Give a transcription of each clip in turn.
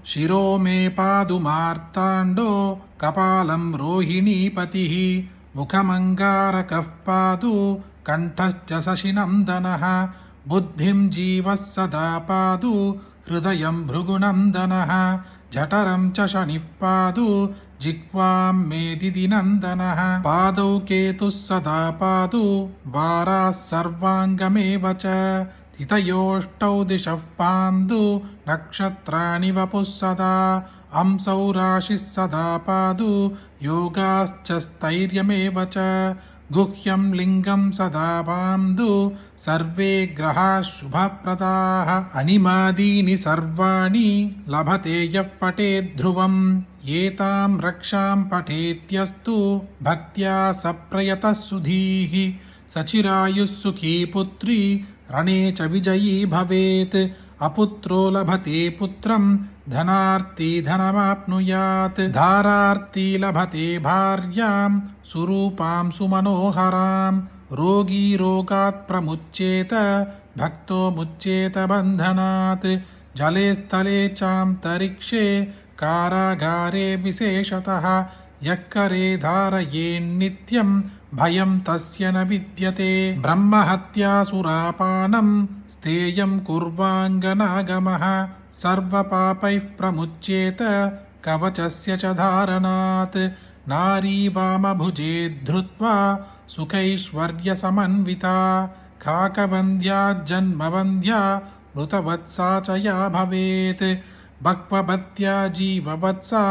शिरो मे पादु मार्ताण्डो कपालं रोहिणीपतिः मुखमङ्गारकः पादु कण्ठश्च शशिनन्दनः बुद्धिं जीवः सदा पादु हृदयं भृगुनन्दनः जठरं च शनिः पादु जिह्वां मे दिदिनन्दनः पादौ केतुः सदा पादु वाराः सर्वाङ्गमेव च हितयोष्टौ दिशः पान्दु नक्षत्राणि वपुः सदा अंसौ राशिः सदा पादु योगाश्च स्थैर्यमेव च गुह्यं लिङ्गं सदा पान्दु सर्वे ग्रहाः शुभप्रदाः अनिमादीनि सर्वाणि लभते यः पठेत् ध्रुवम् एतां रक्षां पठेत्यस्तु भक्त्या सप्रयतः सुधीः सचिरायुः सुखी पुत्री रणे च विजयी भवेत् अपुत्रो लभते पुत्रं धनार्ती धनमाप्नुयात् धारार्ती लभते भार्यां सुरूपां सुमनोहरां रोगी रोगात् प्रमुच्येत भक्तो मुच्येत बन्धनात् जले स्थले चान्तरिक्षे कारागारे विशेषतः यः करे धारयेन्नित्यं भयं तस्य न विद्यते ब्रह्महत्यासुरापानं स्थेयं कुर्वाङ्गनागमः सर्वपापैः प्रमुच्येत कवचस्य च धारणात् नारी वामभुजे धृत्वा सुखैश्वर्यसमन्विता काकवन्द्या जन्मवन्द्या मृतवत्सा च या भवेत् बह्ववत्या जीववत्सा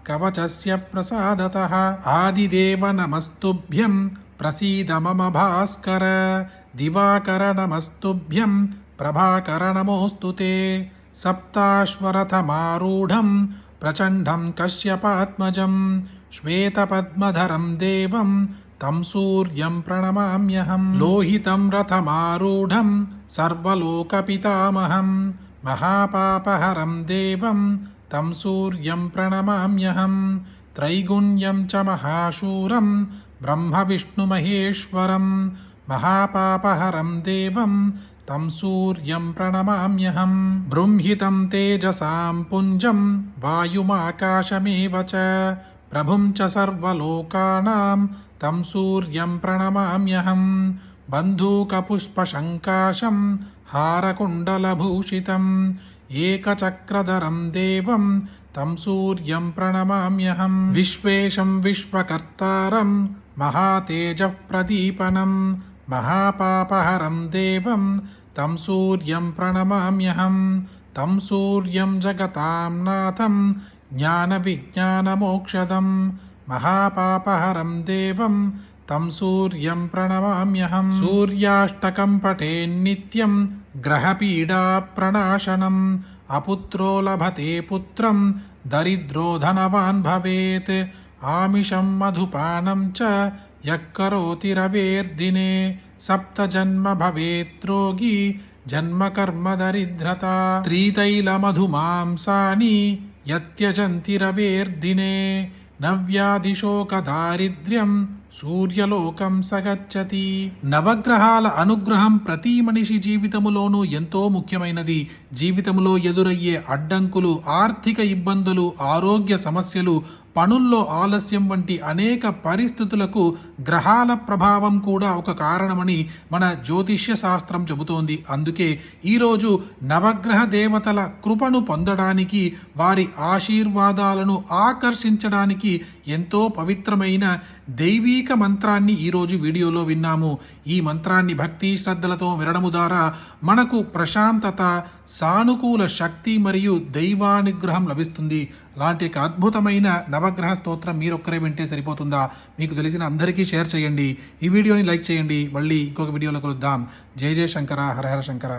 कवचस्य प्रसादतः आदिदेव नमस्तुभ्यं प्रसीद मम भास्कर दिवाकर नमस्तुभ्यं प्रभाकर नमोऽस्तु ते सप्ताश्वरथमारूढं प्रचण्डं कश्यपात्मजं श्वेतपद्मधरं देवं तं सूर्यं प्रणमाम्यहं लोहितं रथमारूढं सर्वलोकपितामहं महापापहरं देवं तं सूर्यं प्रणमाम्यहं त्रैगुण्यं च महाशूरं ब्रह्मविष्णुमहेश्वरं महापापहरं देवं तं सूर्यं प्रणमाम्यहं बृंहितं तेजसां पुञ्जं वायुमाकाशमेव च प्रभुं च सर्वलोकानां तं सूर्यं प्रणमाम्यहं बन्धूकपुष्पशङ्काशं हारकुण्डलभूषितम् एकचक्रधरं देवं तं सूर्यं प्रणमाम्यहं विश्वेशं विश्वकर्तारं महातेजप्रदीपनं महापापहरं देवं तं सूर्यं प्रणमाम्यहं तं सूर्यं जगतां नाथं ज्ञानविज्ञानमोक्षदं महापापहरं देवं तं सूर्यं प्रणमाम्यहं सूर्याष्टकं पठेन्नित्यं ग्रहपीडाप्रणाशनम् अपुत्रो लभते पुत्रं दरिद्रो धनवान् भवेत् आमिषं मधुपानं च यः करोति रवेर्दिने सप्तजन्म भवेत् रोगी जन्मकर्म दरिद्रता स्त्रीतैलमधुमांसानि यत्यजन्ति रवेर्दिने నవ్యాదిశోకదారిద్ర్యం సూర్యలోకం సగచ్చతి. నవగ్రహాల అనుగ్రహం ప్రతి మనిషి జీవితములోనూ ఎంతో ముఖ్యమైనది. జీవితంలో ఎదురయ్యే అడ్డంకులు, ఆర్థిక ఇబ్బందులు, ఆరోగ్య సమస్యలు, పనుల్లో ఆలస్యం వంటి అనేక పరిస్థితులకు గ్రహాల ప్రభావం కూడా ఒక కారణమని మన జ్యోతిష్య శాస్త్రం చెబుతోంది. అందుకే ఈరోజు నవగ్రహ దేవతల కృపను పొందడానికి, వారి ఆశీర్వాదాలను ఆకర్షించడానికి ఎంతో పవిత్రమైన దైవీక మంత్రాన్ని ఈరోజు వీడియోలో విన్నాము. ఈ మంత్రాన్ని భక్తి శ్రద్ధలతో వినడము ద్వారా మనకు ప్రశాంతత, సానుకూల శక్తి మరియు దైవానుగ్రహం లభిస్తుంది. అలాంటి ఒక అద్భుతమైన నవగ్రహ స్తోత్రం మీరొక్కరే వింటే సరిపోతుందా? మీకు తెలిసిన అందరికీ షేర్ చేయండి. ఈ వీడియోని లైక్ చేయండి. మళ్ళీ ఇంకొక వీడియోలో కలుద్దాం. జయ జయ శంకర, హర హర శంకర.